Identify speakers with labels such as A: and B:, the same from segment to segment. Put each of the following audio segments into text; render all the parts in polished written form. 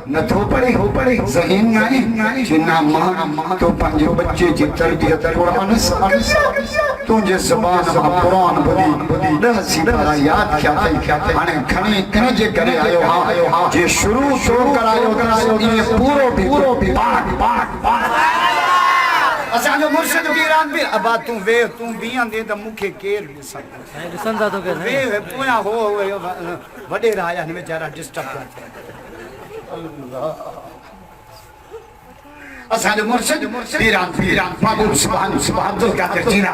A: न थो पढ़े ज़हीन नाहे जिन्ना मां तो पंहिंजे बच्चे जी तरबियत कुरान सां तुंहिंजे ज़बान मां कुरान ॿुधी 10 सिपरा याद कया अथई हाणे खणी इन जे करे आयो हा जे शुरू तो करायो ये पूरो भी पाठ असांजो मुर्शिद वीरान भी अबा तू वे तू बियां दे त मूंखे केर
B: ॾिसंदा तो
A: वे पोया हो वॾे राया ने बेचारा डिस्टर्ब कर असांजो मुर्शिद वीरान बाबू सुभान अब्दुल कादिर जीना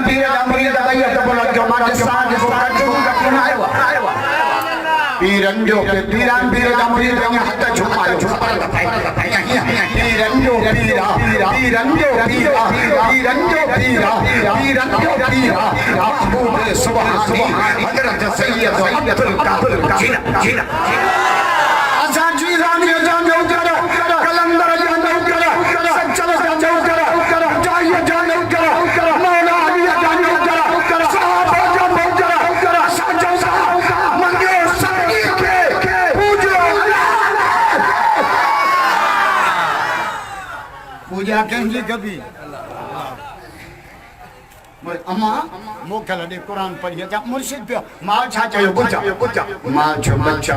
A: वीरान मुरीद भाई त बोला जो मां साज को कटू कटू आयो पीरन जो वीरान मुरीद ने हथ झुकायो पीरन जो पीरा महबूब सुभानी हजरत सैयद अब्दुल कादिर जीना असां जीरान जो जानो करो कलंदर जानो करो सच्चल जानो करो जाय जानो करो मौला अली जानो करो साहब जानो करो साजो साहब मंगे सही के पूजो पूजा कंजी कभी अम्मा मोकल दे कुरान पढ़िया जा मुर्शिद पे माल छा चयो बुझा माल जो बच्चा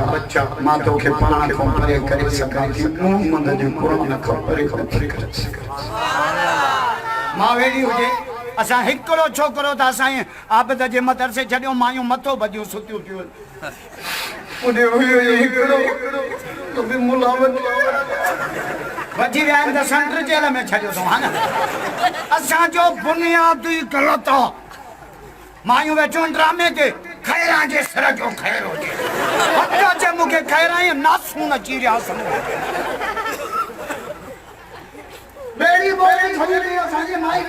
A: मां तो के पाण को परे करे सका थी मोहम्मद जो कुरान को परे करे मां वेड़ी हुजे असा हिकड़ो छोकरो था साईं आबद जे मदरसे छडियो मायूं मथो बदियो सुतियो पियो ओडे हिकड़ो तो भी मुलावत वजी रहन द सेंटर जेल में छडियो तो हां असा जो बुनियादी गलत मायूं वेठो ड्रामे के खैरा जे सर जो खैर हो जे हटा जे मुके खैरा नासू न चीरिया सम बेड़ी बोली थोड़ी असांजे माई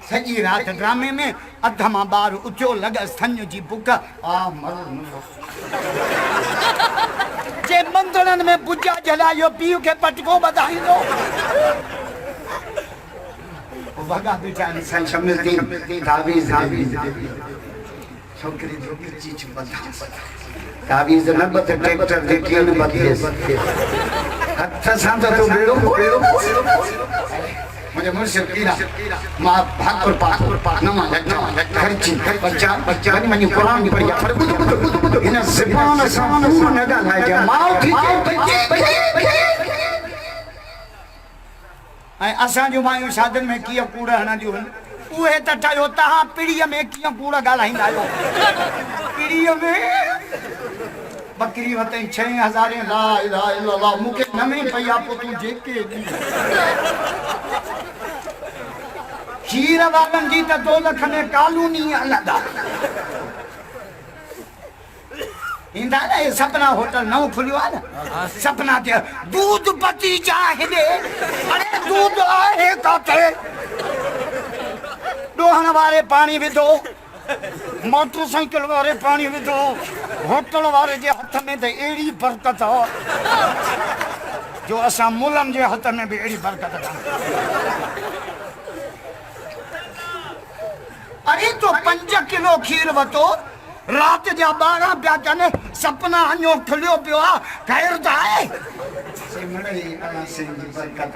A: सजी रात ड्रामे में अधमा बार उचो लग संज जी बुक आ मर जे मंदरन में बुजा जलायो पीउ के पटको बधाई दो वगा बेचारी सन समझती तावीज छोकरी चीज बता तावीज न बत ट्रैक्टर दे कीन बतेस हथ सां तो बेड़ो मुझे मुर्शिद कीरा मां भाकुर पाक नमा लट्टा खर्ची बच्चा मनी कुरान पढ़िया पर बुध इन ज़बान सां न ॻाल्हाइजे मां ऐं असां जो मायूं शादियुनि में कीअं कूड़ हणंदियूं आहिनि उहे त ठहियो तव्हां पीढ़ीअ में कीअं कूड़ ॻाल्हाईंदा आहियो पीढ़ीअ में बकरी वतई 6000 ला इलाहा इल्लल्लाह मूंखे नमी पई आहे पोइ तूं जेके खीर वारनि जी त 2 लख में कालूनी हलंदा इंदा ना ये सपना होटल नओ खुलियो आहे न सपना ते दूध पती जा हेॾे अरे दूध आहे काथे डोहण वारे पानी विधो मोटरसाइकिल वारे पानी विधो होटल वारे जे हथ में त एड़ी बरकत जो असां मुलम जे हथ में भी एड़ी बरकत अरे तो 5 किलो खीर वतो रात जा 12 पिया कने सपना अञो खुलियो पियो आहे ख़ैर त आहे सिमरई अल्लाह सिंह जी बरकत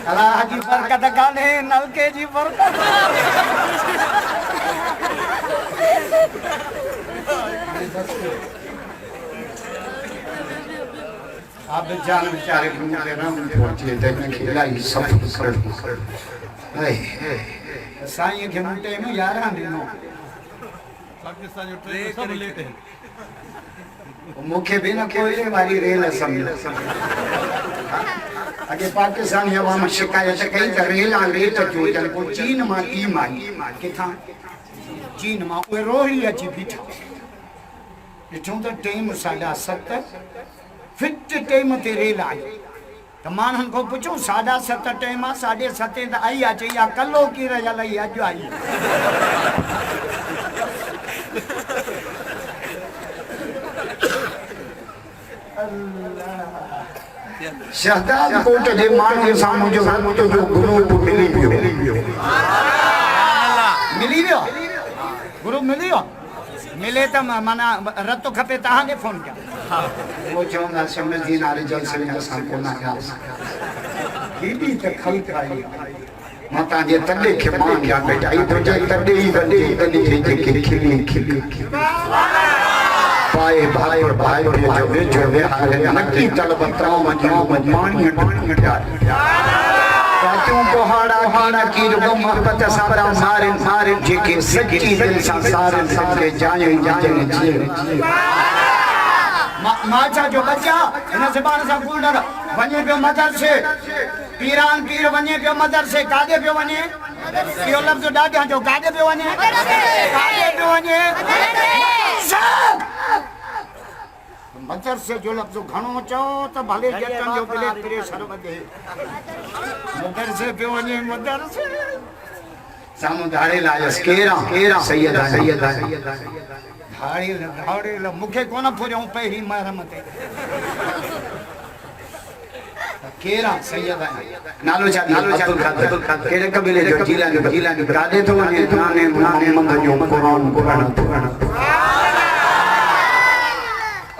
A: अल्लाह जी बरकत कान्हे नलके जी बरकत आप जान बेचारे मुझे राम पहुंचे देखने खिलाई सब कर साईं के मुंडे में 11 दिनों पाकिस्तान जो ट्रेन सब लेते हैं मुखे भी ना कोई वाली रेल समझ अगे पाकिस्तान हवा में शिकायत कई त रेल आ लेट जो जन को चीन मां टी माई किथा चीन मां वो रोही अची बीठा ॾिठो त टाइम 7:30 फिट टाइम ते रेल आई त मानन को पुछो 7:30 टाइम 7:30 त आई अचे या कलो की रजल आई अज आई शहदाद कोट जे माण्हू साम्हूं जो ग्रुप मिली वियो ग्रुप मिली वियो मिले तो माना रतो खपे तहां फोन क्या वो चवंदा समझी नारे जल से असां को ना गा कीडी त खल खाई माता जे तडे के मान या बेटा ई तो जे तडे ही बंदे तडे के खिली खिली पाए भाई और भाई जो वे हाले नक्की तलब त्राव मजो पानी टूटा क्यों पहाड़ा हाड़ा की रो मोहब्बत सारा सारे सारे जेके सच्ची दिल सा सारे के जाए जाने जी माचा जो बच्चा इन ज़बान सा फूलर वने पे मदर से पीरान पीर वने पे मदर से कादे पे वने यो लफ्ज डागा जो कादे पे वने मदर से जो लफ्ज घणो चो तो भले जटन जो बिले प्रेशर वधे मदर से पे वने मदर से सामू धाड़े लायस केरा सैयदा धाड़े मुखे कोन फुरियो पहिरी महरमते केरा सैयदा नालो अब्दुल कादिर केरे कबीले जो जीलानी कादे तो वने थाने मोहम्मद जो कुरान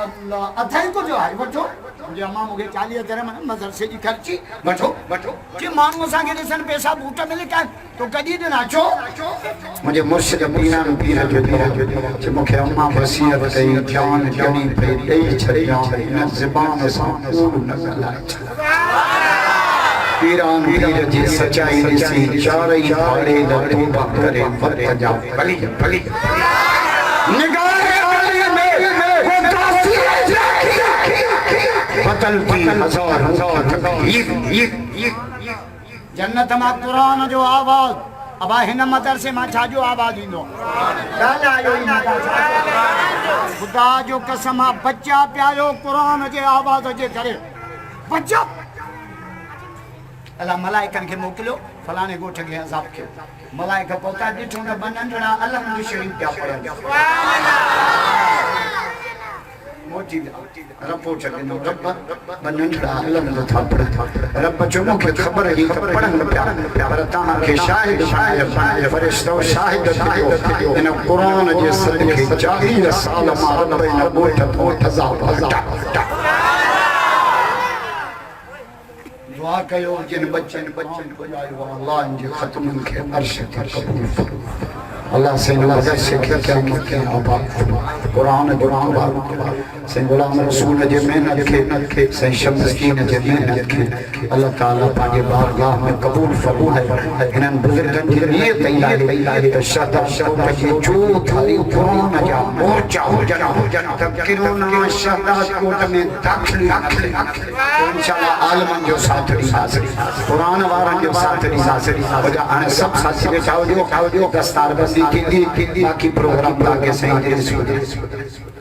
A: अल्लाह अथई को जो है वठो मुझे अम्मा मुझे 40,000 मन मदरसे की खर्ची वठो कि मानू सा के दिसन पैसा बूटा मिले का तो कदी दिन आचो मुझे मुर्शिद पीर जो मुखे अम्मा वसीयत कई जान जड़ी पे दई छड़िया न ज़बान सा न गलाए पीरान पीर जी सच्चाई सी चारे भाड़े द तौबा करे वत जा भली निगाह बदलती हजार जन्नत मा कुरान जो आवाज अब हिन मदर से मा छा जो आवाज इंदो खुदा जो कसम बच्चा प्यारो कुरान जे आवाज जे करे बच्चा अल्लाह मलाइकन के मोकलो फलाने गोठ के अजाब के मलाइका पोता दिठो न बनंडड़ा अलहमद शरीफ क्या पढ़न मोटी रब्बो चले नो रब्ब बनंडड़ा अलहमद था पढ़ रब्ब जो मुखे खबर ही पढ़न प्यार पर ता के शाहिद फरिश्तो शाहिद थियो इन कुरान जे सदके 40 साल मा रब न गोठ तो अजाब दुआ कयो जिन बच्चन को आयो अल्लाह इन खत्म के अर्श के कबूल फरमा अल्लाह से नजर से क्या आबाद कुरान से गुलाम रसूल जे मेहनत के से शमस्कीन जे मेहनत के अल्लाह ताला पाके बारगाह में कबूल फरमाए इनन बुजुर्गन की नियत इलाही तो शहदा के जो थारी कुरान जा मोर्चा हो जना तब किरोना शहदा कोट में दाखिल तो इंशाल्लाह आलमन जो साथड़ी कुरान वारन जो साथड़ी वजह आने सब साथी बेचाओ जो दस्तार बंदी की बाकी प्रोग्राम लाके सही